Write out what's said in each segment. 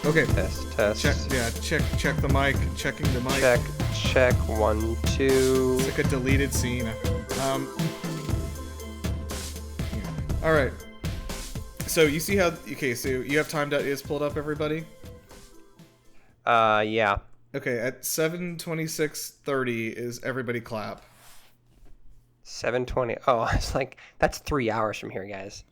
Okay. Test. Check the mic. Checking the mic. Check. 1, 2. It's like a deleted scene. Yeah. All right. So you see how? Okay. So you have time.is pulled up, everybody. Yeah. Okay. At 7:26:30 is everybody clap. 7:20. Oh, it's like that's 3 hours from here, guys.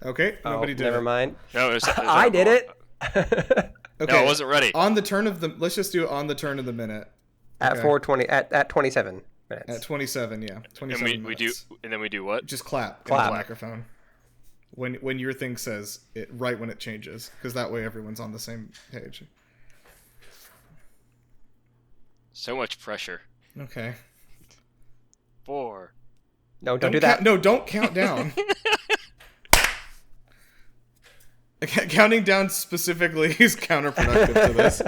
Okay. Nobody did. Never mind. No, I did it. Okay. No, I wasn't ready. On the turn of the. Let's just do it on the turn of the minute. At 4:20. At 27 minutes. At 27, yeah. 27 and we do, minutes. and then we do what? Just clap. Clap. In the microphone. When your thing says it, right when it changes, because that way everyone's on the same page. So much pressure. Okay. 4. No, don't do that. No, don't count down. Counting down specifically is counterproductive to this.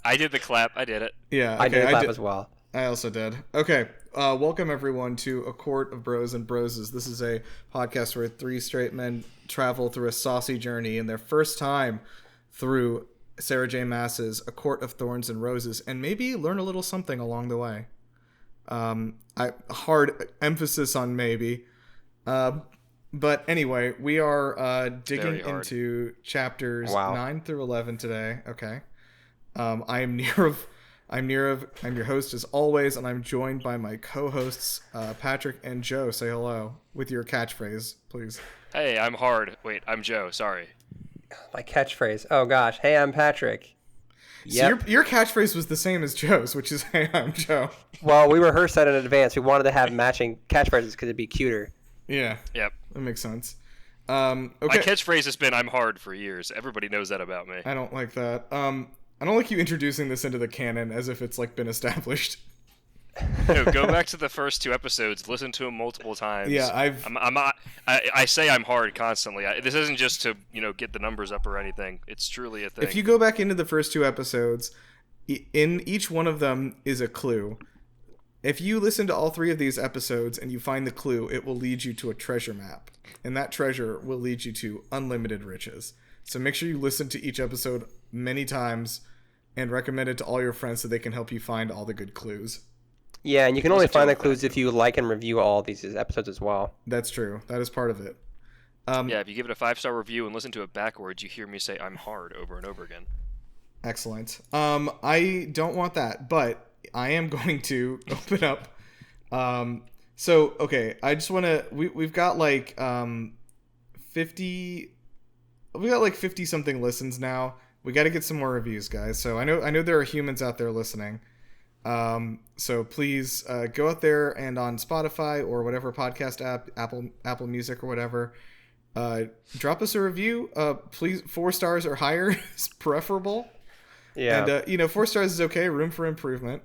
I did the clap. I did it. Yeah, okay, I did the clap as well. I also did. Okay, welcome everyone to A Court of Bros and Broses. This is a podcast where 3 straight men travel through a saucy journey in their first time through Sarah J. Maas's A Court of Thorns and Roses, and maybe learn a little something along the way. Hard emphasis on maybe. But anyway, we are digging into chapters 9 through 11 today. Okay. I'm your host as always, and I'm joined by my co-hosts Patrick and Joe. Say hello with your catchphrase, please. Hey, I'm hard. Wait, I'm Joe. Sorry. My catchphrase. Oh gosh. Hey, I'm Patrick. Yep. So your catchphrase was the same as Joe's, which is "Hey, I'm Joe." Well, we rehearsed that in advance. We wanted to have matching catchphrases because it'd be cuter. Yeah. Yep. That makes sense. Okay. My catchphrase has been "I'm hard" for years. Everybody knows that about me. I don't like that. I don't like you introducing this into the canon as if it's like been established. No, go back to the first 2 episodes. Listen to them multiple times. Yeah, I say I'm hard constantly. This isn't just to get the numbers up or anything. It's truly a thing. If you go back into the first 2 episodes, in each one of them is a clue. If you listen to all 3 of these episodes and you find the clue, it will lead you to a treasure map, and that treasure will lead you to unlimited riches. So make sure you listen to each episode many times and recommend it to all your friends so they can help you find all the good clues. Yeah, and you can only find the clues if you like and review all these episodes as well. That's true. That is part of it. Yeah, if you give it a 5-star review and listen to it backwards, you hear me say "I'm hard" over and over again. Excellent. I don't want that, but I am going to open up. So okay, I just want to. We've got like 50. We got like 50 something listens now. We got to get some more reviews, guys. So I know there are humans out there listening. So please go out there and on Spotify or whatever podcast app, Apple Music or whatever, drop us a review. Please, 4 stars or higher is preferable. Yeah. And 4 stars is okay. Room for improvement.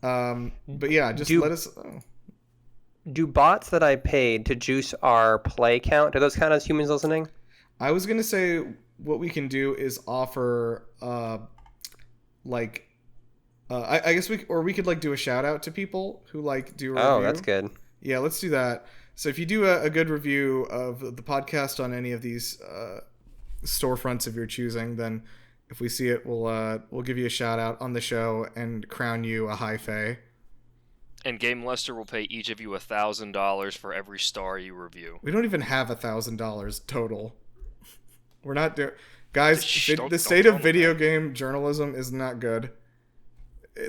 But yeah, just let us. Do bots that I paid to juice our play count? Do those count as humans listening? I was gonna say what we can do is offer I guess we could like do a shout out to people who like do a review. Oh, that's good. Yeah, let's do that. So if you do a good review of the podcast on any of these storefronts of your choosing, then if we see it, we'll give you a shout out on the show and crown you a high fae. And Game Lester will pay each of you $1,000 for every star you review. We don't even have $1,000 total. We're not doing, guys. The state of video game journalism is not good.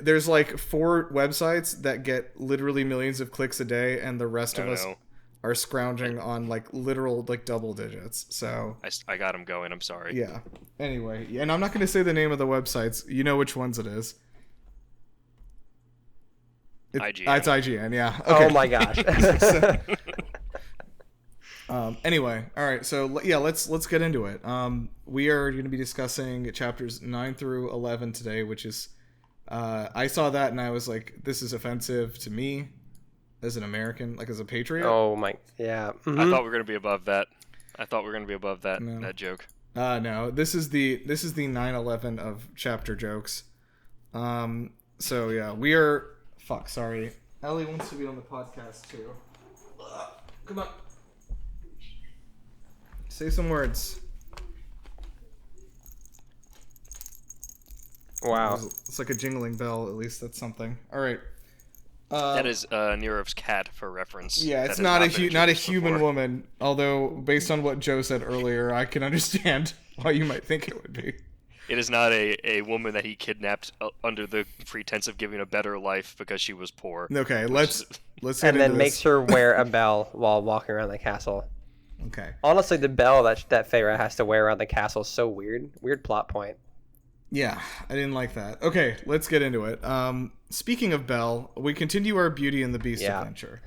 There's like 4 websites that get literally millions of clicks a day, and the rest of us are scrounging on like literal like double digits. So I got him going. I'm sorry. Yeah. Anyway, and I'm not going to say the name of the websites. You know which ones it is. IGN. It's IGN. Yeah. Okay. Oh my gosh. Anyway, all right. So yeah, let's get into it. We are going to be discussing chapters 9 through 11 today, which is. I saw that and I was like, this is offensive to me as an American, like as a patriot. Oh my, yeah. Mm-hmm. I thought we were going to be above that. That joke. No, this is the 9/11 of chapter jokes. So yeah, we are, sorry. Ellie wants to be on the podcast too. Come on. Say some words. Wow. It's like a jingling bell. At least that's something. All right. That is Nerov's cat for reference. Yeah, it's That not has a been not a introduced human before. woman. Although, based on what Joe said earlier, I can understand why you might think it would be. It is not a woman that he kidnapped under the pretense of giving a better life because she was poor. Okay, let's get And then into makes this. her wear a bell while walking around the castle. Okay. Honestly, the bell that Feyre has to wear around the castle is so weird. Weird plot point. Yeah, I didn't like that. Okay, let's get into it. Speaking of Belle, we continue our Beauty and the Beast adventure.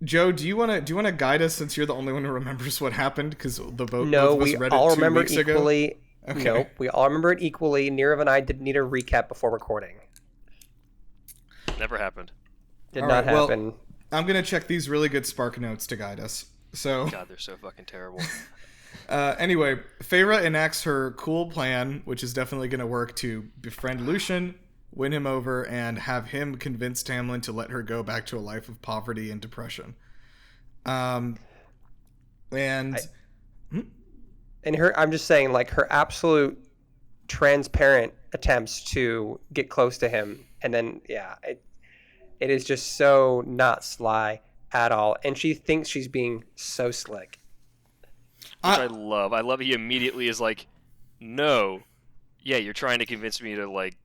Joe, do you want to guide us since you're the only one who remembers what happened? Because both of us read it 2 weeks equally. ago. Okay. Nope, we all remember it equally. Nirav and I didn't need a recap before recording. Never happened. Did All not right, well, happen. I'm gonna check these really good Spark notes to guide us. So. God, they're so fucking terrible. Anyway, Feyre enacts her cool plan, which is definitely going to work, to befriend Lucian, win him over, and have him convince Tamlin to let her go back to a life of poverty and depression. I'm just saying, like, her absolute transparent attempts to get close to him, and then it is just so not sly at all, and she thinks she's being so slick. Which I love. I love he immediately is like, no, yeah, you're trying to convince me to like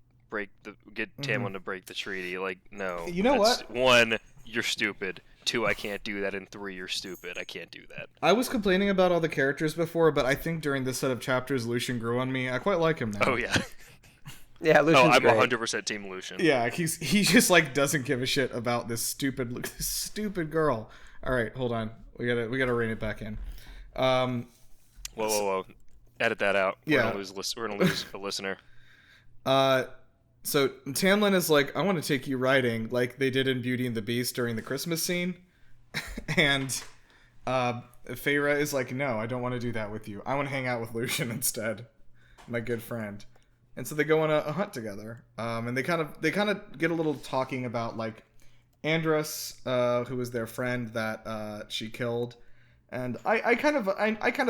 get Tamlin to break the treaty. Like, no. You know what? 1, you're stupid. 2, I can't do that. And 3, you're stupid. I can't do that. I was complaining about all the characters before, but I think during this set of chapters, Lucian grew on me. I quite like him now. Oh yeah. Yeah, Lucian's I'm great. 100% Team Lucian. Yeah, he just like doesn't give a shit about this stupid girl. All right, hold on. We gotta rein it back in. Whoa. Edit that out. Yeah. We're gonna lose a listener. So Tamlin is like, I want to take you riding, like they did in Beauty and the Beast during the Christmas scene. And Feyre is like, no, I don't want to do that with you. I want to hang out with Lucian instead, my good friend. And so they go on a hunt together. And they kind of get a little talking about like Andros, who was their friend that she killed. And I kind of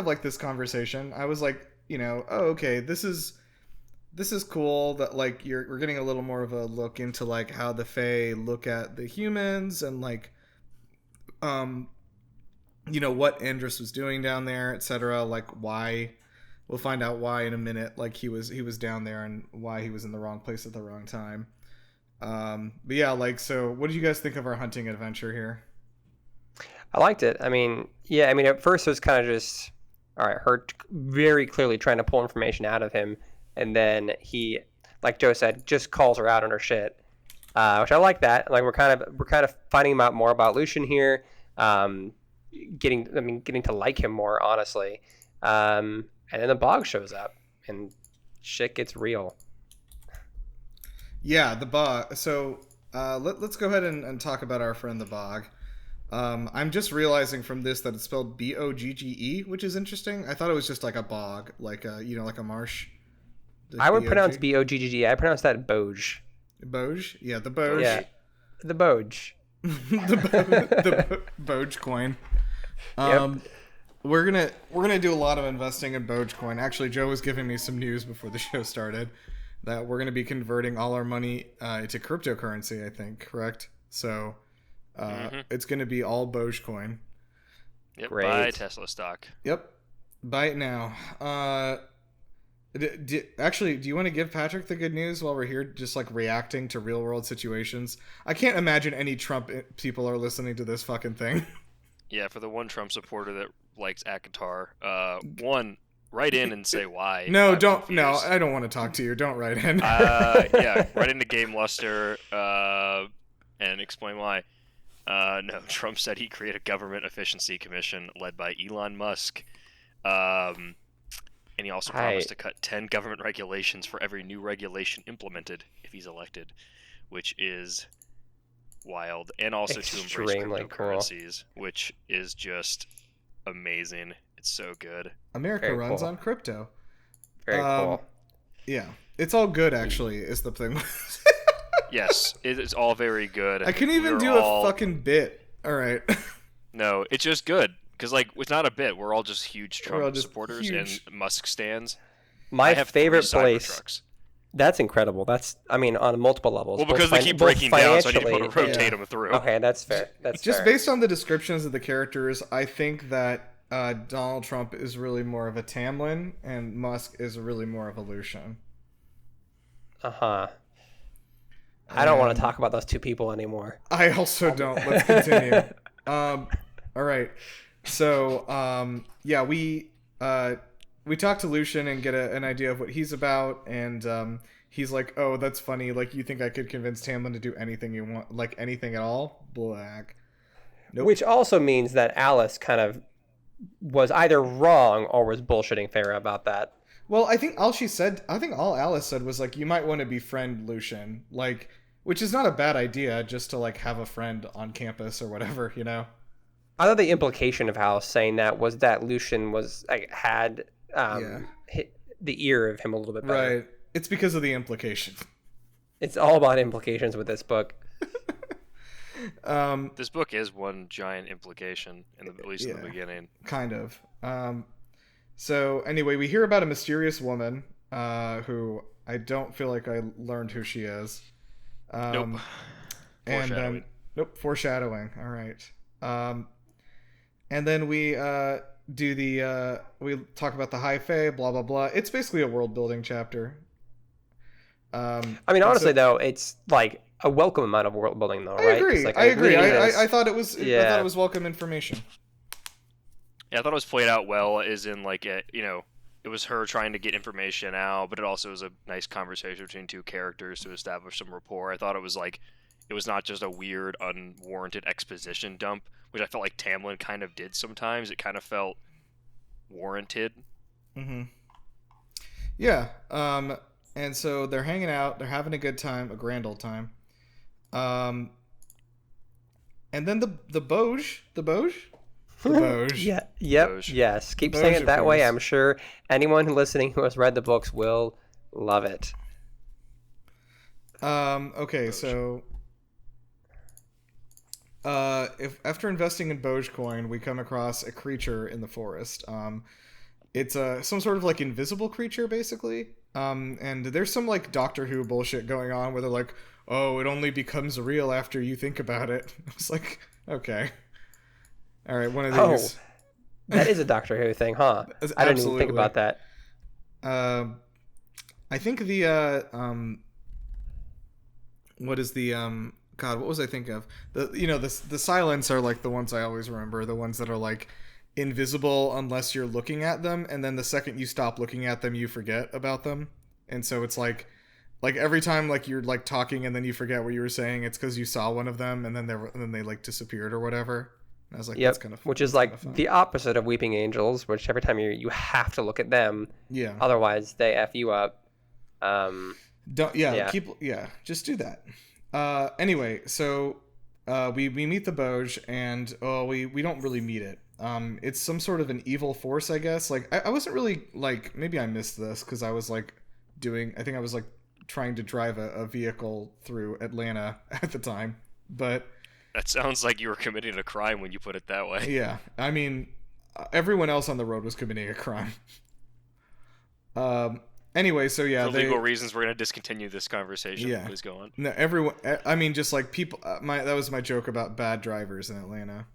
like this conversation. I was like, oh, okay, this is cool that like we're getting a little more of a look into like how the Fae look at the humans and like what Andros was doing down there, etc. Like why we'll find out why in a minute. Like he was down there and why he was in the wrong place at the wrong time. But yeah, like, so what did you guys think of our hunting adventure here? I liked it. I mean, at first it was kind of just, all right, her very clearly trying to pull information out of him, and then he, like Joe said, just calls her out on her shit, which I like that. Like we're kind of finding out more about Lucian here, getting to like him more, honestly, and then the Bogge shows up, and shit gets real. Yeah, the Bogge. So let's go ahead and talk about our friend the Bogge. I'm just realizing from this that it's spelled Bogge, which is interesting. I thought it was just like a bog, like like a marsh. I would pronounce Bogge. I pronounce that Bogge. Bogge? Yeah, the Bogge. Yeah, the Bogge. the Boggecoin. Yep. We're gonna do a lot of investing in Boggecoin. Actually, Joe was giving me some news before the show started that we're gonna be converting all our money to cryptocurrency. I think, correct? So. It's going to be all Boggecoin. Yep, Great. buy Tesla stock. Yep. Buy it now. Actually, do you want to give Patrick the good news while we're here, just like reacting to real world situations? I can't imagine any Trump people are listening to this fucking thing. Yeah, for the one Trump supporter that likes Akatar, write in and say why. No, don't. No, I don't want to talk to you. Don't write in. Yeah, write into Game Luster and explain why. No, Trump said he'd create a government efficiency commission led by Elon Musk. And he also promised to cut 10 government regulations for every new regulation implemented if he's elected, which is wild. And also to embrace cryptocurrencies, which is just amazing. It's so good. America runs on crypto. Very cool. Yeah. It's all good, actually, is the thing. Yes, it is all very good. I couldn't even do a fucking bit. All right. No, it's just good. Because, like, it's not a bit. We're all just huge Trump supporters and Musk stans. My have favorite 3 place. Cybertrucks. That's incredible. That's, I mean, on multiple levels. Well, because they keep breaking down, so I need to financially- rotate them through. Okay, that's fair. That's Just fair. based on the descriptions of the characters, I think that Donald Trump is really more of a Tamlin, and Musk is really more of a Lucian. I don't want to talk about those two people anymore. I also don't. Let's continue. All right. So, yeah, we talk to Lucian and get an idea of what he's about, and he's like, "Oh, that's funny. Like, you think I could convince Tamlin to do anything you want, like anything at all?" Black. Nope. Which also means that Alice kind of was either wrong or was bullshitting Farah about that. Well, I think all Alice said was like, "You might want to befriend Lucian," like, which is not a bad idea, just to like have a friend on campus or whatever, you know. I thought the implication of Alice saying that was that Lucian was like had hit the ear of him a little bit better. Right. It's because of the implication. It's all about implications with this book. This book is one giant implication, at least in the beginning. Kind of. So anyway, we hear about a mysterious woman who I don't feel like I learned who she is. Nope. Foreshadowing. Foreshadowing. All right. And then we we talk about the High Fae, blah blah blah. It's basically a world building chapter. I mean, honestly, though, it's like a welcome amount of world building, though, right? I agree. I thought it was. I thought it was welcome information. Yeah, I thought it was played out well. As in, like, it was her trying to get information out, but it also was a nice conversation between two characters to establish some rapport. I thought it was like, it was not just a weird, unwarranted exposition dump, which I felt like Tamlin kind of did sometimes. It kind of felt warranted. Mm-hmm. Yeah. And so they're hanging out, they're having a good time, a grand old time. And then the Bogge? Yeah. Yep. Bogge. Yes. Keep Bogge saying it that way. appears. I'm sure anyone listening who has read the books will love it. Okay, Bogge. so if after investing in Boggecoin, we come across a creature in the forest. It's some sort of like invisible creature, basically. And there's some like Doctor Who bullshit going on where they're like, "Oh, it only becomes real after you think about it." I was like, okay, all right, one of these. That is a Doctor Who thing, huh? I didn't even think about that. I think the what is the God? What was I thinking of? The silents are like the ones I always remember. The ones that are like invisible unless you're looking at them, and then the second you stop looking at them, you forget about them. And so it's like every time like you're like talking and then you forget what you were saying, it's because you saw one of them and then they like disappeared or whatever. And I was like, Yep. that's kind of Which is like the opposite of Weeping Angels, which every time you have to look at them, yeah. otherwise they f you up. Just do that. Anyway, so we meet the Bogge, and we don't really meet it. It's some sort of an evil force, I guess. Like I wasn't really like, maybe I missed this because I was like I was like trying to drive a vehicle through Atlanta at the time, but That sounds like you were committing a crime when you put it that way. yeah, I mean, everyone else on the road was committing a crime. Anyway, so yeah, For legal reasons, we're gonna discontinue this conversation. Yeah. Please go on. No, everyone. I mean, just like people. That was my joke about bad drivers in Atlanta.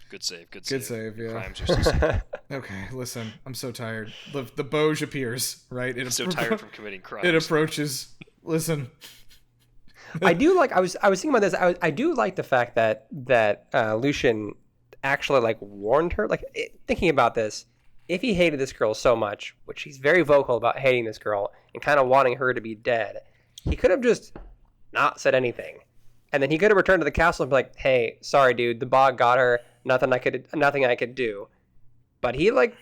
Good save. Good Good save. save, yeah. Crimes are so Okay, listen, I'm so tired. The Bogge appears, right? I'm so tired from committing crimes. It approaches. Listen. I do like. I was thinking about this. I do like the fact that Lucian actually like warned her. Like thinking about this, if he hated this girl so much, which he's very vocal about hating this girl and kind of wanting her to be dead, he could have just not said anything, and then he could have returned to the castle and be like, "Hey, sorry, dude, the Bogge got her. Nothing I could do." But he like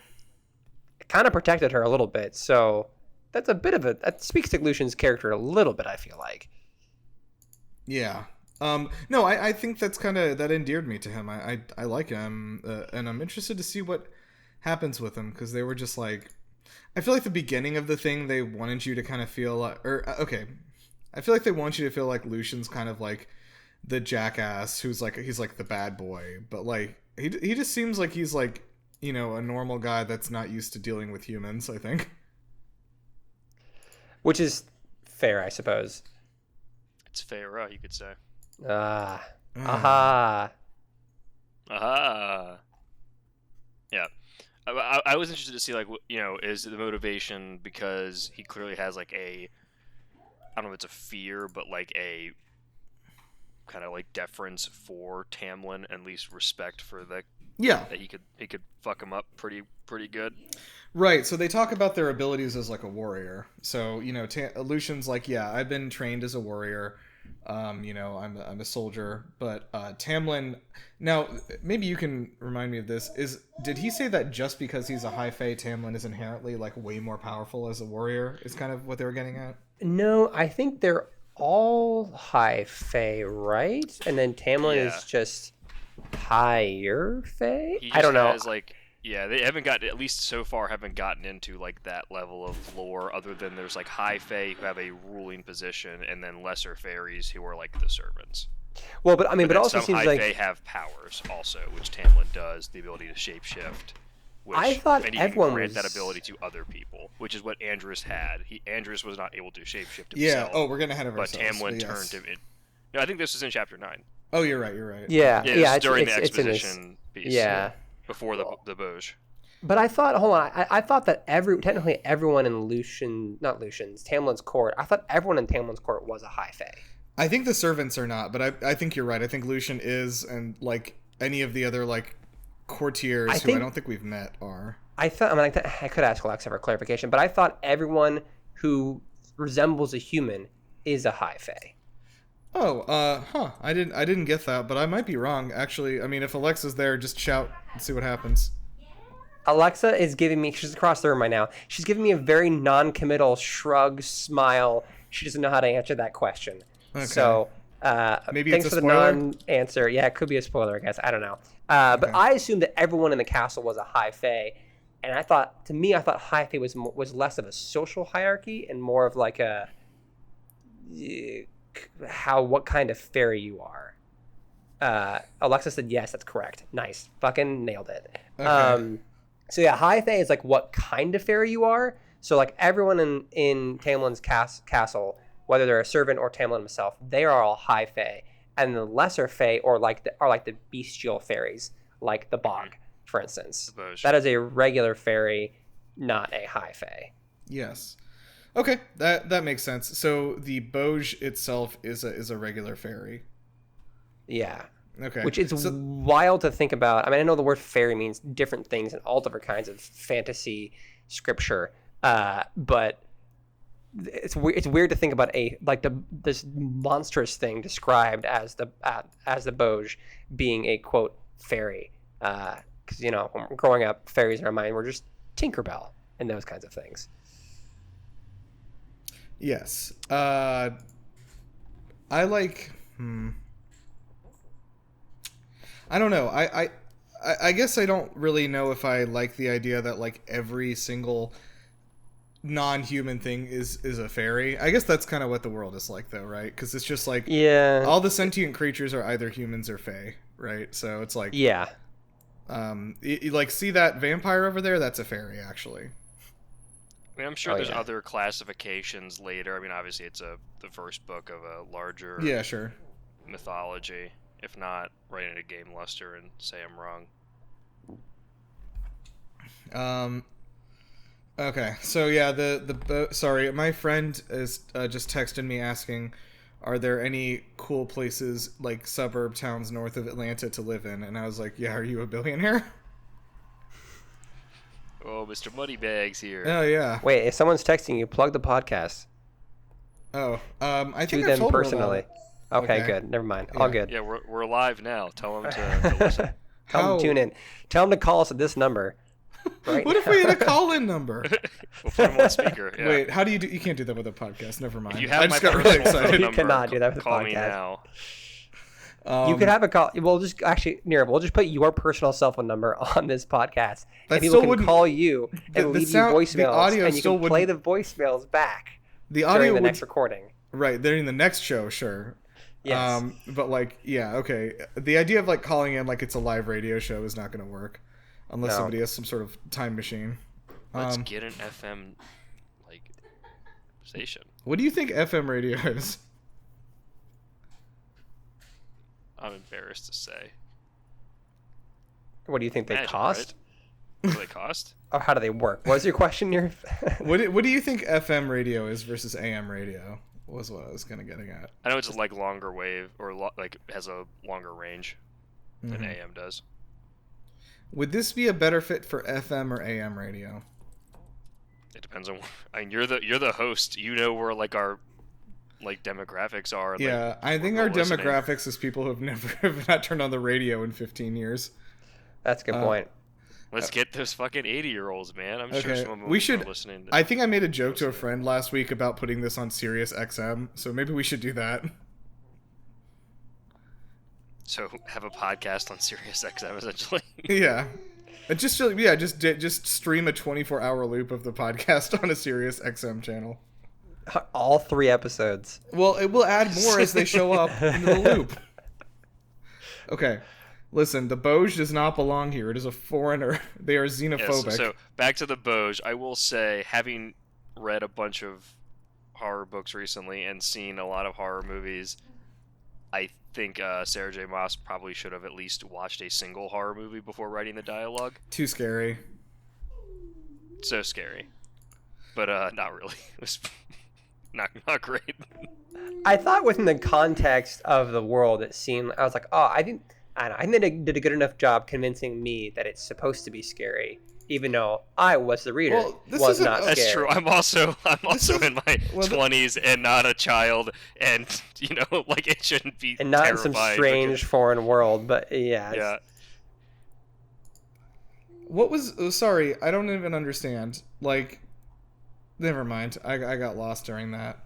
kind of protected her a little bit, so that's a bit of that speaks to Lucian's character a little bit. I feel like. Yeah. No, I think that's kind of that endeared me to him. I like him, and I'm interested to see what happens with him, because they were just like, I feel like the beginning of the thing they wanted you to kind of feel like, I feel like they want you to feel like Lucian's kind of like the jackass who's like, he's like the bad boy, but like he just seems like he's like, a normal guy that's not used to dealing with humans, I think. Which is fair, I suppose. It's fairer, you could say. Aha. Aha. Yeah. I was interested to see, like, is the motivation because he clearly has, like, I don't know if it's a fear, but, like, a kind of, like, deference for Tamlin, and at least respect for that he could fuck him up pretty good. Right, so they talk about their abilities as, like, a warrior. So, Lucian's like, yeah, I've been trained as a warrior. I'm a soldier, but Tamlin. Now, maybe you can remind me of this. Did he say that just because he's a high fae, Tamlin is inherently like way more powerful as a warrior? Is kind of what they were getting at. No, I think they're all high fae, right? And then Tamlin is just higher fae. I don't know. They haven't gotten, at least so far, haven't gotten into like that level of lore, other than there's like high fae who have a ruling position, and then lesser fairies who are like the servants. Well, but it also some seems high like fae have powers also, which Tamlin does, the ability to shapeshift. I thought and he everyone can grant was that ability to other people, which is what Andrus had. Andrus was not able to shapeshift himself. Yeah. Oh, we're getting ahead of ourselves. But Tamlin turned him in. No, I think this was in chapter 9. Oh, you're right. Yeah. It's during the exposition piece. Yeah. Before the Bogge. But I thought, hold on, I thought that technically everyone in Tamlin's court, I thought everyone in Tamlin's court was a high fae. I think the servants are not, but I think you're right. I think Lucian is, and like any of the other like courtiers I don't think we've met are. I could ask Alexa for clarification, but I thought everyone who resembles a human is a high fae. Oh, I didn't get that, but I might be wrong. Actually, I mean, if Alexa's there, just shout and see what happens. Alexa is giving me, she's across the room right now. She's giving me a very non-committal shrug, smile. She doesn't know how to answer that question. Okay. So, maybe thanks it's for the non-answer. Yeah, it could be a spoiler, I guess. I don't know. But I assumed that everyone in the castle was a high fae. And I thought high fae was less of a social hierarchy and more of like what kind of fairy you are. Alexa said yes, that's correct. Nice. Fucking nailed it. Okay. So yeah, high fae is like what kind of fairy you are. So like everyone in Tamlin's castle, whether they're a servant or Tamlin himself, they are all high fae. And the lesser fae are like the bestial fairies, like the Bogge, for instance. That is a regular fairy, not a high fae. Yes. Okay, that makes sense. So the Bogge itself is a regular fairy. Yeah. Okay. Which is wild to think about. I mean, I know the word fairy means different things in all different kinds of fantasy scripture, but it's weird to think about this monstrous thing described as the Bogge being a quote fairy, because when we're growing up, fairies in our mind were just Tinkerbell and those kinds of things. Yes. I like. I don't know. I guess I don't really know if I like the idea that like every single non-human thing is a fairy. I guess that's kind of what the world is like, though, right? Because it's just like all the sentient creatures are either humans or fae, right? So it's like you like see that vampire over there? That's a fairy, actually. I mean, I'm sure there's other classifications later. I mean, obviously it's the first book of a larger mythology. If not, write in a game luster and say I'm wrong. Okay, so yeah, sorry, my friend is just texted me asking, are there any cool places like suburb towns north of Atlanta to live in? And I was like, yeah, are you a billionaire? Oh, Mr. Moneybags here. Oh yeah. Wait, if someone's texting you, plug the podcast. Oh, I think to I them personally. Okay, good. Never mind. Yeah. All good. Yeah, we're live now. Tell them to listen. Tell them to tune in. Tell them to call us at this number. Right. What if we had a call-in number? We'll put them on speaker. Yeah. Wait, how do you do? You can't do that with a podcast. Never mind. If you have I my just got really personal excited. You cannot do that with a call podcast. Me now. You could have a call. We'll just we'll just put your personal cell phone number on this podcast, and people can call you and leave you voicemails, and you can play the voicemails back during the next recording. Right, during the next show, sure. Yes. But like, yeah, okay. The idea of like calling in like it's a live radio show is not going to work. unless No. somebody has some sort of time machine. Let's get an FM like station. What do you think FM radio is? I'm embarrassed to say. What do you think they Imagine, cost? Right? What do they cost? Or how do they work? What was your question? What do you think FM radio is versus AM radio? Was what I was kind of getting at. I know it's like longer wave or like has a longer range than AM does. Would this be a better fit for FM or AM radio? It depends on. I mean, you're the host. You know where like our like demographics are. Yeah, like, I think we're our listening. demographics is people who've never have not turned on the radio in 15 years. That's a good point. Let's get those fucking 80-year-olds, man. I'm sure some of them we are should. listening. I think I made a joke to a friend last week about putting this on Sirius XM, so maybe we should do that. So have a podcast on Sirius XM essentially. Yeah. Just stream a 24-hour loop of the podcast on a Sirius XM channel. All 3 episodes. Well, it will add more as they show up into the loop. Okay. Listen, the Bogge does not belong here. It is a foreigner. They are xenophobic. Yes, so back to the Bogge. I will say, having read a bunch of horror books recently and seen a lot of horror movies, I think Sarah J. Maas probably should have at least watched a single horror movie before writing the dialogue. Too scary. So scary. But not really. It was not great. I thought within the context of the world, it seemed, I was like, oh, I think they did a good enough job convincing me that it's supposed to be scary, even though I was the reader. Well, this was isn't- not scary. That's true. I'm also in my well, 20s and not a child, and like it shouldn't be And not in some terrifying strange foreign world, but yeah. Yeah. What was... Oh, sorry, I don't even understand. Like, never mind. I got lost during that.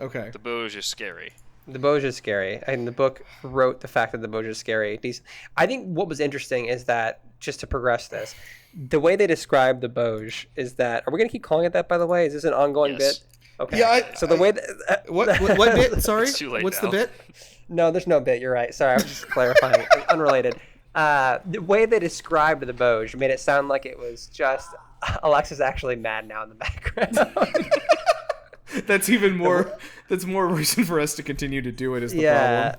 Okay. The Bogge is scary. The Bogge is scary, and the book wrote the fact that the Bogge is scary. I think what was interesting is that, just to progress this, the way they describe the Bogge is that... Are we going to keep calling it that, by the way? Is this an ongoing Yes. bit? Okay. Yeah, so the way... What bit? Sorry? It's too late What's now. the bit? No, there's no bit. You're right. Sorry, I was just clarifying. Unrelated. The way they described the Bogge made it sound like it was just Alexa's actually mad now in the background. That's even more... That's more reason for us to continue to do it is the problem.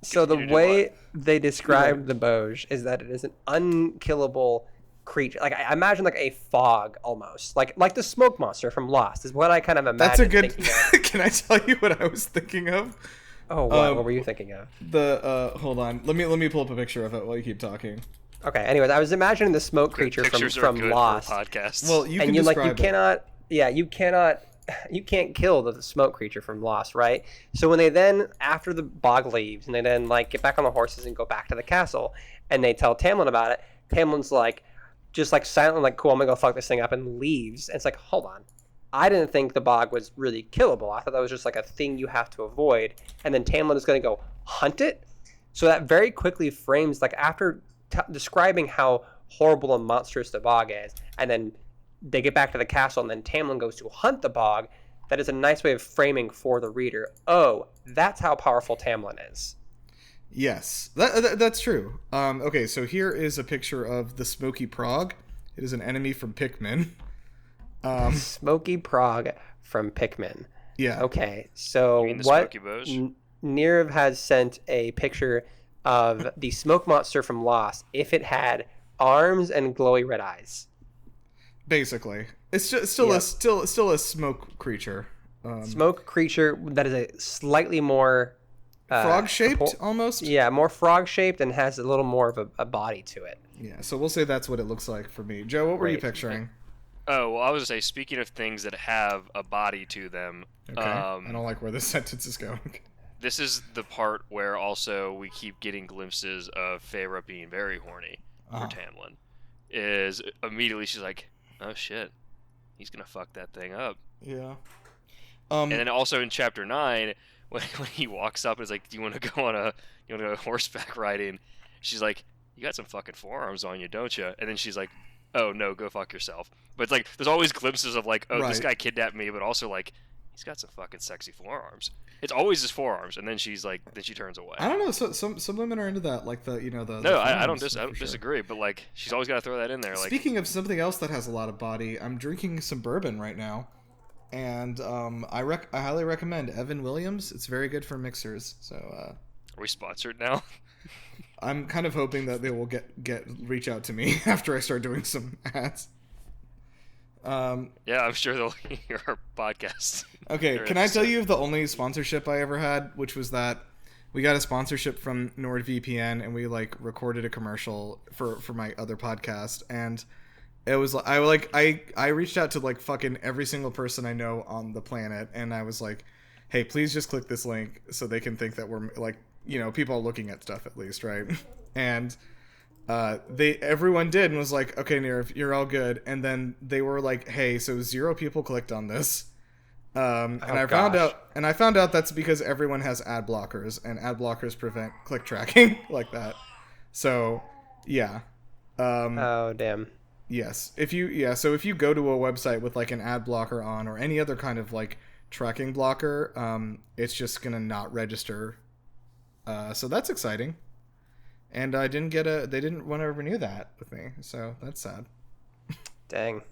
So the Continue to way what? they described the Bogge is that it is an unkillable creature. Like I imagine like a fog almost. Like the smoke monster from Lost is what I kind of imagine. That's a good... thinking of. Can I tell you what I was thinking of? Oh, what were you thinking of? Hold on. Let me pull up a picture of it while you keep talking. Okay. Anyways, I was imagining the smoke creature Pictures are from good Lost. for podcasts. Well, you can And you describe it. cannot. Yeah, you can't kill the smoke creature from Lost, right? So when they then, after the Bogge leaves, and they then like get back on the horses and go back to the castle, and they tell Tamlin about it, Tamlin's like, just like silently like, cool, I'm gonna go fuck this thing up, and leaves. And it's like, hold on, I didn't think the Bogge was really killable. I thought that was just like a thing you have to avoid. And then Tamlin is gonna go hunt it. So that very quickly frames like after describing how horrible and monstrous the Bogge is, and then they get back to the castle, and then Tamlin goes to hunt the Bogge. That is a nice way of framing for the reader. Oh, that's how powerful Tamlin is. Yes, that's true. Okay, so here is a picture of the Smoky Prog. It is an enemy from Pikmin. Smoky Prog from Pikmin. Yeah. Okay, so You mean the what Smoky Bogge? Nirav has sent a picture of the smoke monster from Lost if it had arms and glowy red eyes. Basically, it's just still a smoke creature. Smoke creature that is a slightly more Frog shaped almost. Yeah, more frog shaped and has a little more of a body to it. Yeah. So we'll say that's what it looks like for me. Joe, what were you Great. picturing? Oh, well, I was gonna say, speaking of things that have a body to them, Okay. I don't like where this sentence is going. this is the part where also we keep getting glimpses of Feyre being very horny for Tamlin. Is immediately she's like, oh shit, he's gonna fuck that thing up. Yeah. And then also in chapter 9, when he walks up and is like, do you want to go horseback riding? She's like, you got some fucking forearms on you, don't you? And then she's like, oh no, go fuck yourself. But it's like there's always glimpses of like, oh, this Right. guy kidnapped me, but also like he's got some fucking sexy forearms. It's always his forearms, and then she's like, then she turns away. I don't know. So some women are into that, like the No, the I don't forearms, disagree, but like she's always got to throw that in there. Like, speaking of something else that has a lot of body, I'm drinking some bourbon right now, and I highly recommend Evan Williams. It's very good for mixers. So are we sponsored now? I'm kind of hoping that they will reach out to me after I start doing some ads. Yeah, I'm sure they'll hear our podcast. Okay, can I tell you the only sponsorship I ever had, which was that we got a sponsorship from NordVPN, and we like recorded a commercial for my other podcast, and it was I reached out to like fucking every single person I know on the planet, and I was like, hey, please just click this link so they can think that we're like, you know, people are looking at stuff at least, right? And everyone did and was like, okay, Nirav, you're all good. And then they were like, hey, so 0 people clicked on this. And I found out that's because everyone has ad blockers, and ad blockers prevent click tracking like that. So yeah. Oh damn. Yes. So if you go to a website with like an ad blocker on or any other kind of like tracking blocker, it's just gonna not register. So that's exciting. And they didn't want to renew that with me, so that's sad. Dang.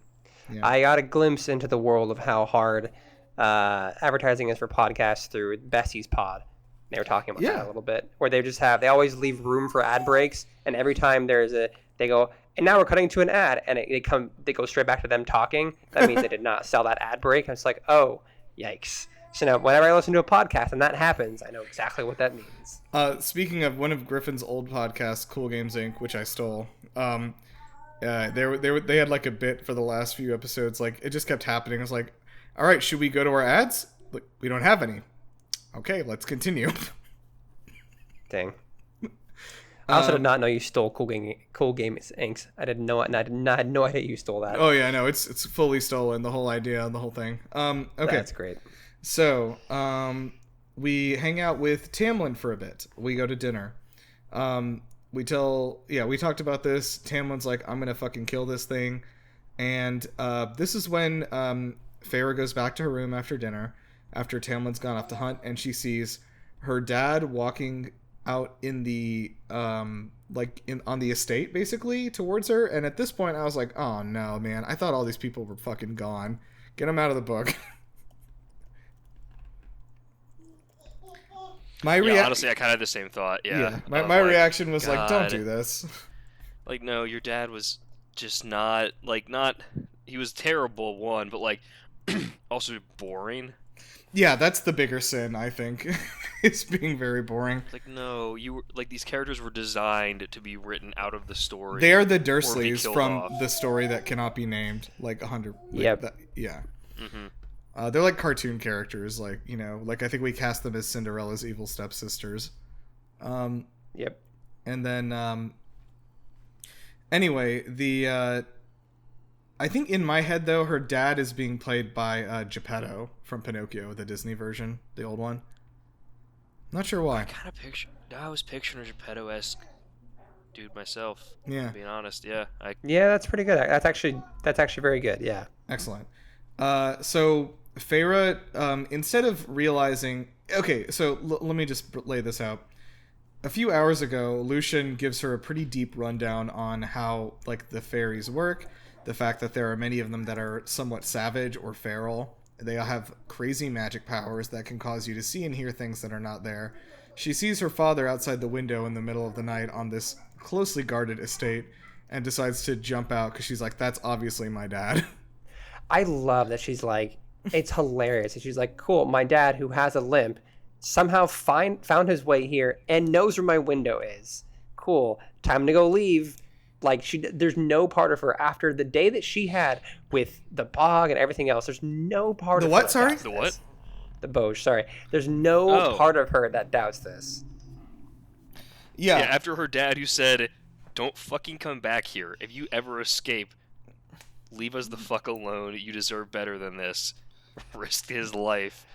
Yeah. I got a glimpse into the world of how hard advertising is for podcasts through Bessie's Pod. They were talking about that a little bit, where they always leave room for ad breaks, and every time they go, and now we're cutting to an ad, and they go straight back to them talking. That means they did not sell that ad break. And it's like, oh, yikes. So now, whenever I listen to a podcast and that happens, I know exactly what that means. Speaking of one of Griffin's old podcasts, Cool Games Inc., which I stole, they had like a bit for the last few episodes. Like, it just kept happening. I was like, all right, should we go to our ads? Like, we don't have any. Okay, let's continue. Dang. I also did not know you stole Cool Games Inc. I had no idea you stole that. Oh yeah, no, it's fully stolen. The whole idea, the whole thing. Okay, that's great. So, we hang out with Tamlin for a bit. We go to dinner. We talked about this. Tamlin's like, I'm gonna fucking kill this thing. And this is when Feyre goes back to her room after dinner, after Tamlin's gone off to hunt, and she sees her dad walking out in the on the estate, basically, towards her. And at this point, I was like, oh no, man. I thought all these people were fucking gone. Get them out of the book. Honestly, I kind of had the same thought. Yeah. My reaction was like, don't do this. Like, no, your dad was just not. He was terrible, one, but like, also boring. Yeah, that's the bigger sin, I think. It's being very boring. Like, no, these characters were designed to be written out of the story. They are the Dursleys from the story that cannot be named. Like 100. Yep. Yeah. Mm-hmm. They're like cartoon characters, like, you know, like I think we cast them as Cinderella's evil stepsisters. Yep. And then, anyway, I think in my head though, her dad is being played by Geppetto from Pinocchio, the Disney version, the old one. Not sure why. I was picturing a Geppetto-esque dude myself. Yeah. Being honest, yeah. Yeah, that's pretty good. That's actually very good. Yeah. Excellent. So Feyre, instead of realizing... Okay, so let me just lay this out. A few hours ago, Lucian gives her a pretty deep rundown on how, like, the fairies work, the fact that there are many of them that are somewhat savage or feral. They all have crazy magic powers that can cause you to see and hear things that are not there. She sees her father outside the window in the middle of the night on this closely guarded estate and decides to jump out because she's like, that's obviously my dad. I love that she's like, it's hilarious. And she's like, cool, my dad, who has a limp, somehow found his way here and knows where my window is. Cool. Time to go leave. Like, there's no part of her after the day that she had with the bog and everything else. There's no part of her. The what, sorry? The what? The Bogge, sorry. There's no part of her that doubts this. Yeah. After her dad, who said, don't fucking come back here. If you ever escape, leave us the fuck alone. You deserve better than this. Risk his life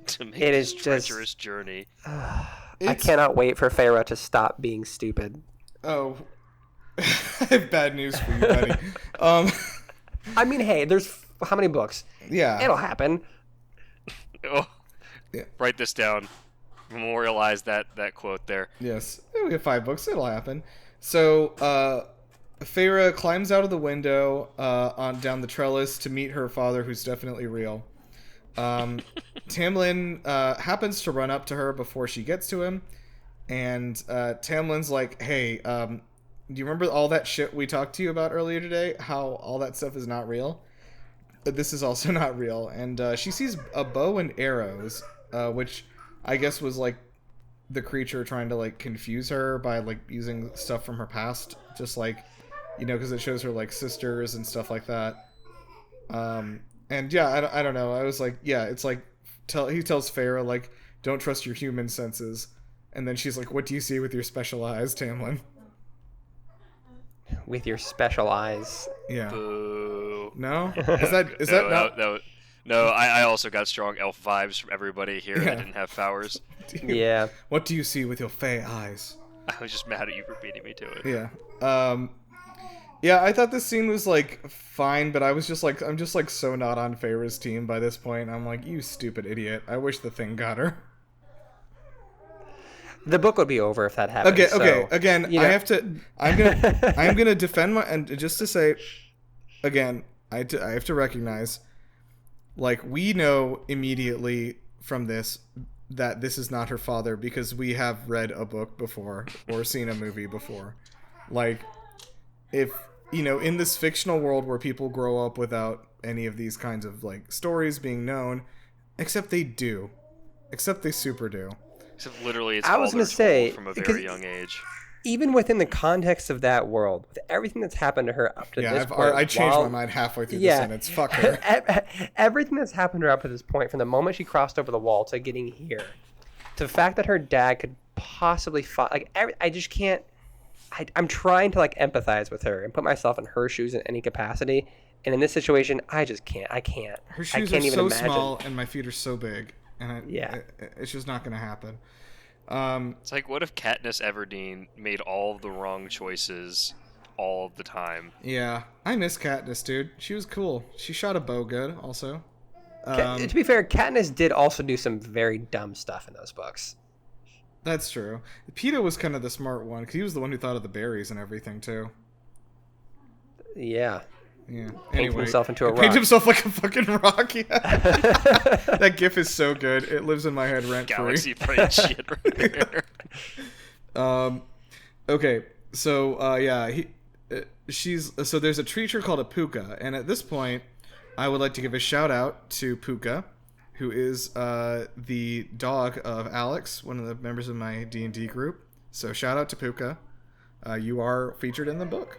to make this treacherous journey. I cannot wait for Feyre to stop being stupid. Oh. I have bad news for you, buddy. I mean, hey, there's how many books? Yeah. It'll happen. Oh, Yeah. write this down. Memorialize that quote there. Yes, we have 5 books. It'll happen. So, Feyre climbs out of the window on down the trellis to meet her father, who's definitely real. Tamlin happens to run up to her before she gets to him, and Tamlin's like, "Hey, do you remember all that shit we talked to you about earlier today? How all that stuff is not real? This is also not real." And she sees a bow and arrows, which I guess was like the creature trying to like confuse her by like using stuff from her past, just like, you know, because it shows her like sisters and stuff like that. And yeah, I don't know. I was like, yeah, it's like he tells Feyre like, don't trust your human senses, and then she's like, what do you see with your special eyes, Tamlin? With your special eyes. Yeah. Boo. No? Is that not? No, I also got strong elf vibes from everybody here. Yeah. I didn't have powers. Yeah. What do you see with your fey eyes? I was just mad at you for beating me to it. Yeah. Yeah, I thought this scene was like fine, but I was just like, I'm just like so not on Feyre's team by this point. I'm like, you stupid idiot. I wish the thing got her. The book would be over if that happened. Okay. Again, you know. I'm gonna defend my, and just to say, again, I have to recognize, like, we know immediately from this that this is not her father because we have read a book before or seen a movie before. Like, if, you know, in this fictional world where people grow up without any of these kinds of like stories being known, except they super do. Except literally, it's I was all gonna they're say, told from a because very young age. Even within the context of that world, with everything that's happened to her up to this point, I changed my mind halfway through the sentence. Fuck her. Everything that's happened to her up to this point, from the moment she crossed over the wall to getting here, to the fact that her dad could possibly I just can't. I'm trying to like empathize with her and put myself in her shoes in any capacity, and in this situation, I just can't. I can't. Her shoes are so small, and my feet are so big, and it's just not gonna happen. It's like, what if Katniss Everdeen made all of the wrong choices all of the time? Yeah, I miss Katniss, dude. She was cool. She shot a bow good, also. To be fair, Katniss did also do some very dumb stuff in those books. That's true. Peeta was kind of the smart one, because he was the one who thought of the berries and everything, too. Yeah. Yeah. Paint himself into a rock. Paint himself like a fucking rock, yeah. That gif is so good. It lives in my head rent-free. Galaxy brain shit right there. Okay, so, yeah, so there's a creature called a puka, and at this point, I would like to give a shout-out to Puka, who is the dog of Alex, one of the members of my D&D group. So shout-out to Puka. You are featured in the book.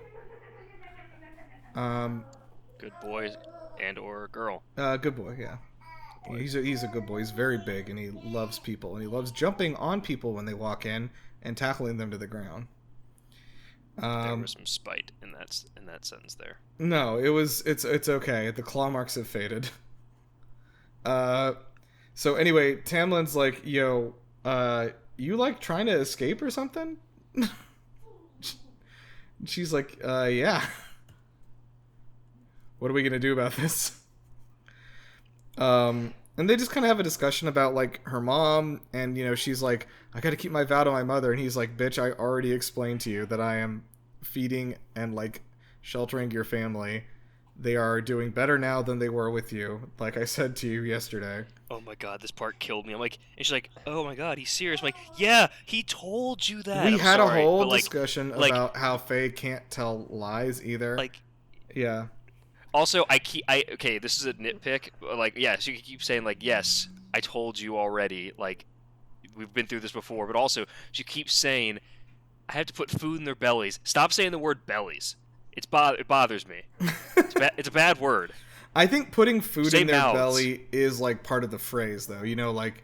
Good boy and or girl. Good boy, yeah. He's a good boy. He's very big, and he loves people, and he loves jumping on people when they walk in and tackling them to the ground. There was some spite in that sentence there. No, it's okay. The claw marks have faded. So anyway, Tamlin's like, yo, you like trying to escape or something? She's like, yeah. What are we gonna do about this? And they just kind of have a discussion about like her mom, and you know, she's like, I gotta keep my vow to my mother, and he's like, bitch, I already explained to you that I am feeding and like sheltering your family. They are doing better now than they were with you, like I said to you yesterday. Oh my god, this part killed me. I'm like, and she's like, oh my god, he's serious. I'm like, yeah, he told you that. We had sorry, a whole like, discussion about how Faye can't tell lies either. Like, yeah. Also, okay, this is a nitpick. Like, yeah, so you keep saying like, yes, I told you already. Like, we've been through this before. But also, she keeps saying, I have to put food in their bellies. Stop saying the word bellies. It bothers me. It's a bad word. I think putting food Say in their mouths. belly is like part of the phrase, though. You know, like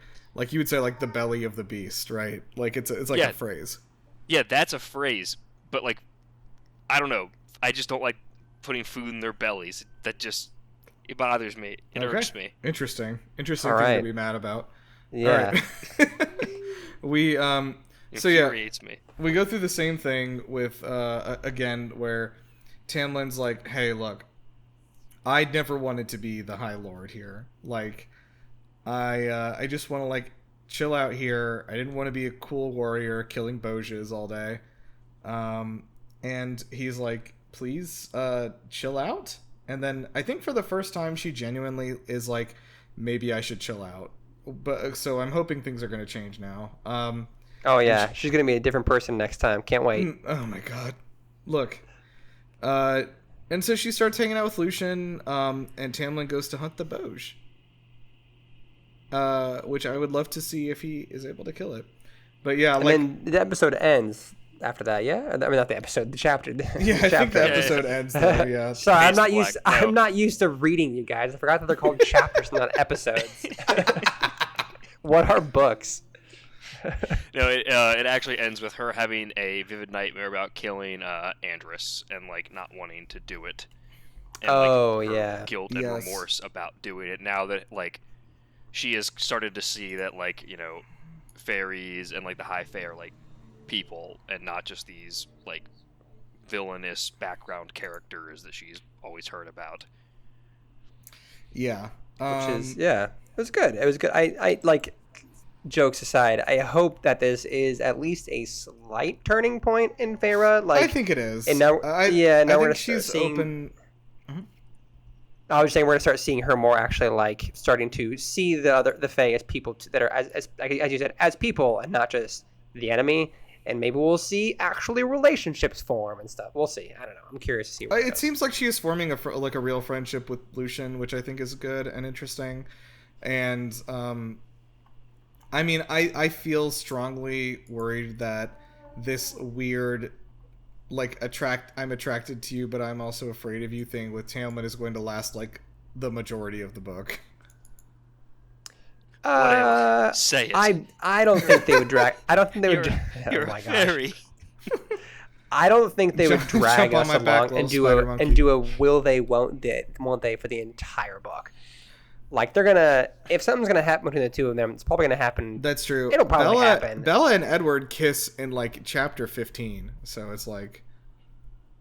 you would say, like the belly of the beast, right? Like it's like a phrase. Yeah, that's a phrase. But like, I don't know. I just don't like putting food in their bellies. That just it bothers me. It irks me. Interesting All thing right. to be mad about. Yeah. All right. We Infuriates me. we go through the same thing with again where Tamlin's like, hey, look, I never wanted to be the High Lord here. Like, I just want to like chill out here. I didn't want to be a cool warrior killing Bogges all day. And he's like, please, chill out. And then I think for the first time, she genuinely is like, maybe I should chill out. But so I'm hoping things are going to change now. Oh yeah, she's gonna be a different person next time. Can't wait. Oh my god. Look. And so she starts hanging out with Lucian, and Tamlin goes to hunt the Bogge. Which I would love to see if he is able to kill it. But yeah, and then the episode ends after that. Yeah, I mean not the episode, the chapter. Yeah, I think the episode ends there. Yeah. Sorry, I'm not used to reading, you guys. I forgot that they're called chapters, not episodes. What are books? No, it actually ends with her having a vivid nightmare about killing Andrus and like not wanting to do it. And, her guilt and remorse about doing it. Now that like she has started to see that like fairies and like the High Fae are like people and not just these like villainous background characters that she's always heard about. Yeah. Which is it was good. It was good. I like. Jokes aside, I hope that this is at least a slight turning point in Feyre. Like I think it is. And now, now we're gonna she's seeing, open. I was saying we're gonna start seeing her more actually like starting to see the Fae as people that are as you said as people and not just the enemy. And maybe we'll see actually relationships form and stuff. We'll see. I don't know. I'm curious to see. Where it seems like she is forming a real friendship with Lucian, which I think is good and interesting. And I mean, I feel strongly worried that this weird, like, I'm attracted to you, but I'm also afraid of you thing with Tamlin is going to last, like, the majority of the book. Say it. I don't think they would drag... I don't think they would... You're oh my gosh. very... I don't think they would drag us along and do a will they, won't they for the entire book. Like, they're gonna... If something's gonna happen between the two of them, it's probably gonna happen... That's true. It'll probably happen. Bella and Edward kiss in, like, chapter 15. So it's like...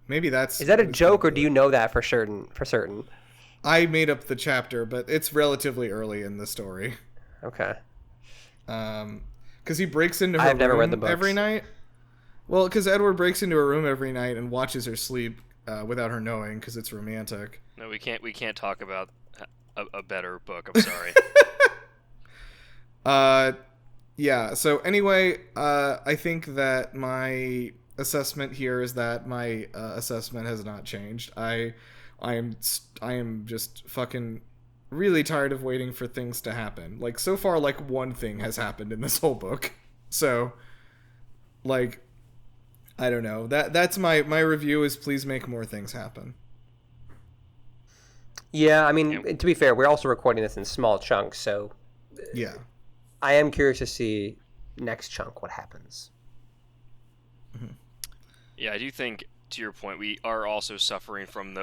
Maybe that's... Is that a joke, or do you know that for certain? I made up the chapter, but it's relatively early in the story. Okay. Because he breaks into her room every night. Well, because Edward breaks into her room every night and watches her sleep without her knowing, because it's romantic. No, we can't talk about a better book. I'm sorry. Yeah. So anyway, I think that my assessment here is that my assessment has not changed. I am just fucking really tired of waiting for things to happen. Like, so far, like, one thing has happened in this whole book. So, like, I don't know. That's my review is please make more things happen. Yeah, I mean, to be fair, we're also recording this in small chunks, so... Yeah. I am curious to see next chunk what happens. Mm-hmm. Yeah, I do think, to your point, we are also suffering from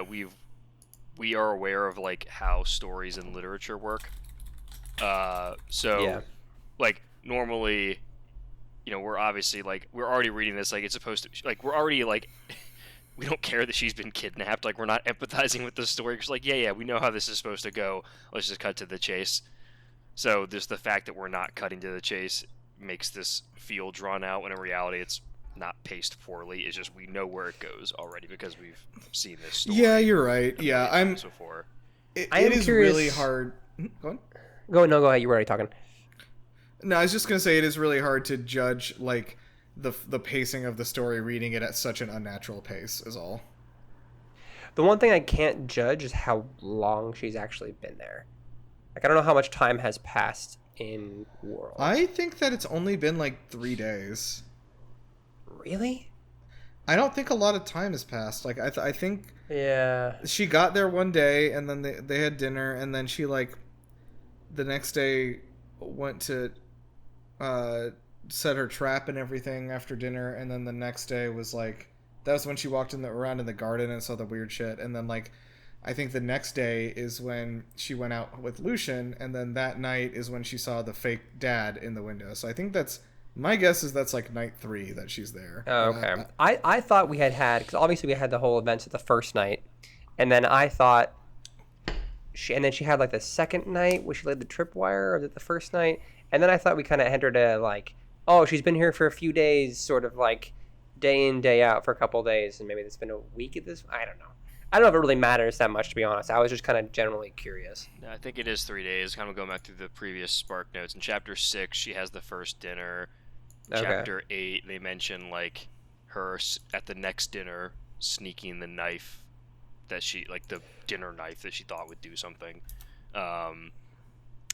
we are aware of, like, how stories and literature work. Like, normally, we're obviously, like, we're already reading this, like, it's supposed to, like, we're already, like, we don't care that she's been kidnapped, like, we're not empathizing with the story, because, like, yeah, we know how this is supposed to go, let's just cut to the chase. So, just the fact that we're not cutting to the chase makes this feel drawn out, when in reality it's not paced poorly. It's just we know where it goes already because we've seen this story. Yeah, you're right. Yeah, before. It is really hard. Go on. Go ahead. You were already talking. No, I was just gonna say it is really hard to judge like the pacing of the story reading it at such an unnatural pace. Is all. The one thing I can't judge is how long she's actually been there. Like, I don't know how much time has passed in World. I think that it's only been like 3 days. Really? I don't think a lot of time has passed. Like, I think she got there one day, and then they had dinner, and then she, like, the next day went to set her trap and everything after dinner, and then the next day was, like, that was when she walked around in the garden and saw the weird shit, and then, like, I think the next day is when she went out with Lucian, and then that night is when she saw the fake dad in the window. So I think my guess is that's like night 3 that she's there. Oh, okay. I thought we had because obviously we had the whole events at the first night, and then I thought and then she had like the second night where she laid the tripwire, or was it the first night? And then I thought we kind of entered a like, oh, she's been here for a few days, sort of like day in, day out for a couple of days, and maybe it's been a week at this. I don't know. I don't know if it really matters that much, to be honest. I was just kind of generally curious. Yeah, I think it is 3 days. Kind of going back through the previous Spark notes. In Chapter 6, she has the first dinner. Okay. Chapter 8, they mention like her at the next dinner sneaking the knife that she, like the dinner knife that she thought would do something. And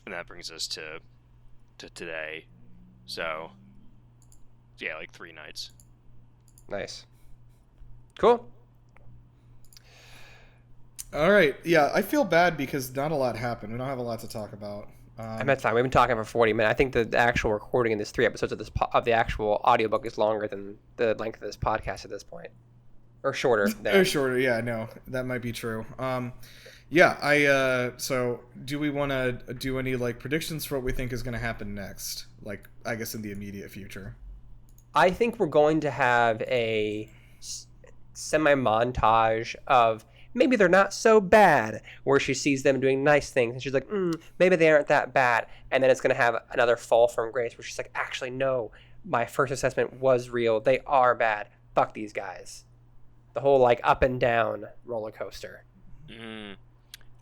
that brings us to today. So, yeah, like 3 nights. Nice. Cool. All right. Yeah, I feel bad because not a lot happened. We don't have a lot to talk about. That's fine. We've been talking for 40 minutes. I think the actual recording in this 3 episodes of the actual audiobook is longer than the length of this podcast at this point. Or shorter. Or shorter, yeah, no. That might be true. Yeah, so do we want to do any, like, predictions for what we think is going to happen next? Like, I guess in the immediate future. I think we're going to have a semi-montage of maybe they're not so bad, where she sees them doing nice things and she's like, maybe they aren't that bad. And then it's going to have another fall from grace where she's like, actually, no, my first assessment was real. They are bad. Fuck these guys. The whole like up and down roller coaster.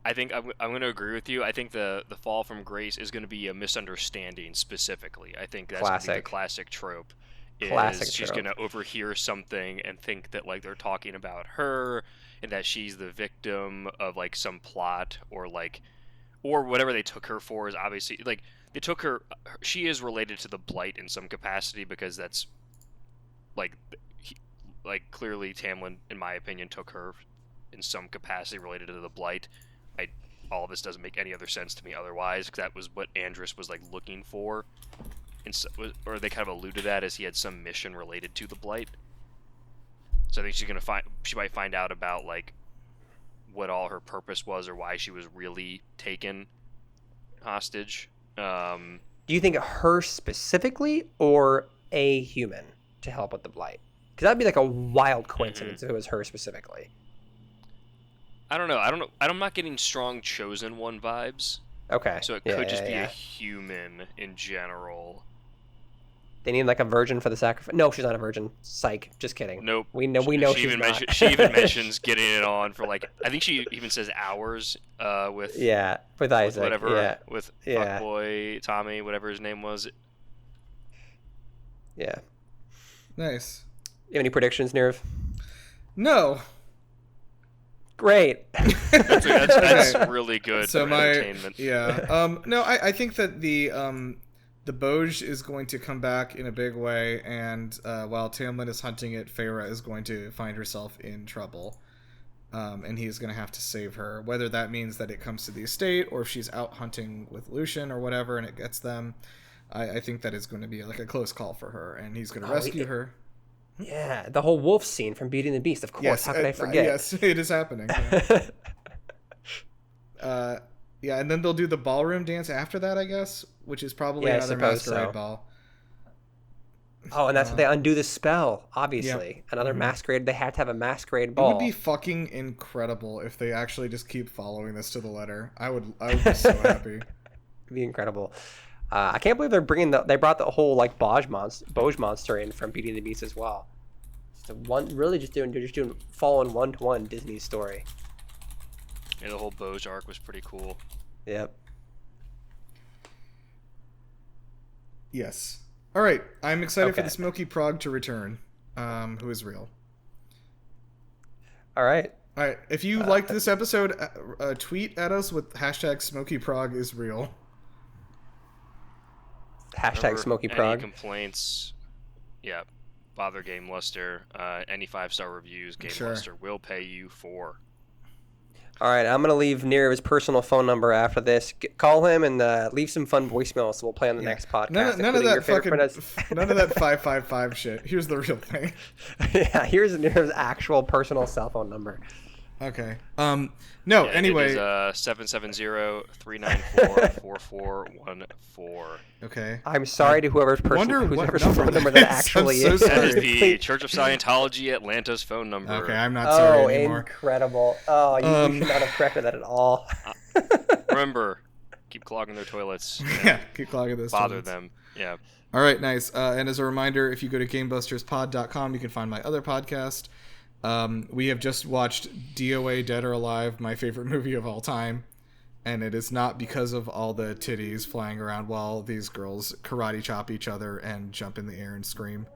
I think I'm going to agree with you. I think the fall from grace is going to be a misunderstanding specifically. I think that's going to be the classic trope. She's going to overhear something and think that like they're talking about her and that she's the victim of like some plot or whatever they took her for is obviously like they took her. She is related to the Blight in some capacity because that's like clearly Tamlin, in my opinion, took her in some capacity related to the Blight. All of this doesn't make any other sense to me otherwise, because that was what Andrus was like looking for. And so, or they kind of alluded to that as he had some mission related to the Blight. So I think she might find out about like what all her purpose was or why she was really taken hostage. Do you think her specifically or a human to help with the Blight? Because that'd be like a wild coincidence if it was her specifically. I don't know. I'm not getting strong chosen one vibes. Okay. So it could just be a human in general. They need like a virgin for the sacrifice. No, she's not a virgin. Psych. Just kidding. Nope. We know she's not. She even mentions getting it on for like, I think she even says hours with Isaac. Whatever. With fuckboy Tommy, whatever his name was. Yeah. Nice. You have any predictions, Nirav? No. Great. That's really good for entertainment. No, I think that the Bogge is going to come back in a big way, and while Tamlin is hunting it, Feyre is going to find herself in trouble, and he's going to have to save her. Whether that means that it comes to the estate, or if she's out hunting with Lucian or whatever, and it gets them, I think that is going to be like a close call for her, and he's going to rescue her. Yeah, the whole wolf scene from Beauty and the Beast, of course. Yes, how could I forget? Yes, it is happening. Yeah. And then they'll do the ballroom dance after that, I guess, which is probably another masquerade ball. Oh, and that's how they undo the spell, obviously. Yep. Another masquerade. They had to have a masquerade ball. It would be fucking incredible if they actually just keep following this to the letter. I would be so happy. It'd be incredible. I can't believe they brought the whole like Bogge monster in from Beauty and the Beast as well. So they're just doing following 1-to-1 Disney story. Yeah, the whole Bogge arc was pretty cool. Yep. Yes. All right, I'm excited for the Smoky Prog to return. Who is real? All right. If you liked this episode, tweet at us with #SmokyProgIsReal. #SmokyProg. Any complaints? Yeah. Bother Game Luster. Any 5-star reviews, Game Luster will pay you for. All right, I'm going to leave Nirav's personal phone number after this. Call him and leave some fun voicemails so we'll play on the next podcast. None of that 555 shit. Here's the real thing. Yeah, here's Nirav's actual personal cell phone number. Okay. No. Yeah, anyway. It is 770-394-4414. Okay. I'm sorry to whoever's whoever's phone number that actually I'm so is. That is sorry. the Church of Scientology Atlanta's phone number. Okay, I'm not sorry anymore. Incredible. Oh, you should not have corrected that at all. Remember, keep clogging their toilets. Yeah, keep clogging those Bother toilets. them. Yeah. All right, nice. And as a reminder, if you go to GamebustersPod.com, you can find my other podcast. We have just watched DOA Dead or Alive, my favorite movie of all time. And it is not because of all the titties flying around while these girls karate chop each other and jump in the air and scream.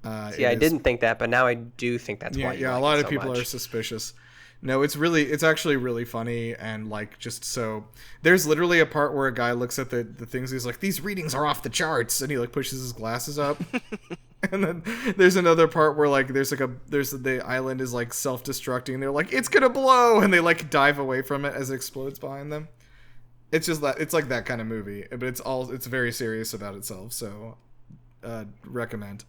See, I didn't think that, but now I do think that's why. Yeah, a lot of people are suspicious. No, it's actually really funny, and like just so there's literally a part where a guy looks at the things, he's like, these readings are off the charts, and he like pushes his glasses up. And then there's another part where like there's the island is like self-destructing, they're like, it's gonna blow, and they like dive away from it as it explodes behind them. It's just that it's like that kind of movie, but it's very serious about itself, so recommend.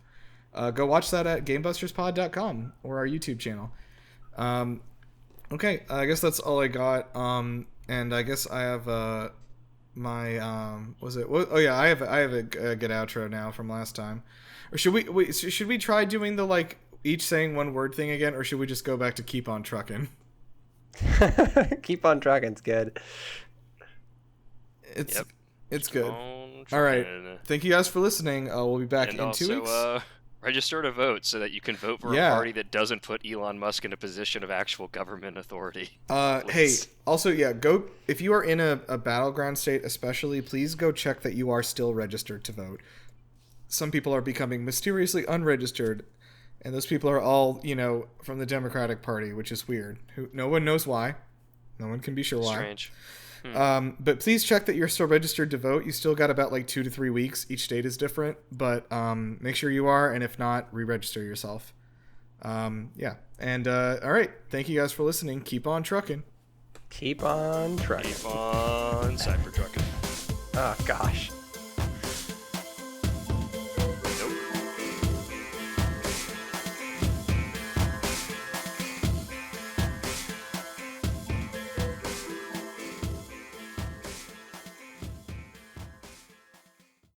Go watch that at GamebustersPod.com or our YouTube channel. Okay, I guess that's all I got. And I guess I have my I have a good outro now from last time. Or should we try doing the like each saying one word thing again, or should we just go back to keep on trucking? Keep on trucking's good. It's good. All right. Thank you guys for listening. We'll be back in 2 weeks. Register to vote so that you can vote for a party that doesn't put Elon Musk in a position of actual government authority. Hey, also, go if you are in a battleground state, especially, please go check that you are still registered to vote. Some people are becoming mysteriously unregistered, and those people are all, from the Democratic Party, which is weird. No one knows why. No one can be sure why. Strange. But please check that you're still registered to vote. You still got about like 2 to 3 weeks. Each state is different, but make sure you are, and if not, re-register yourself. Yeah. And all right. Thank you guys for listening. Keep on trucking. Keep on trucking. Keep on cyber trucking. Oh gosh.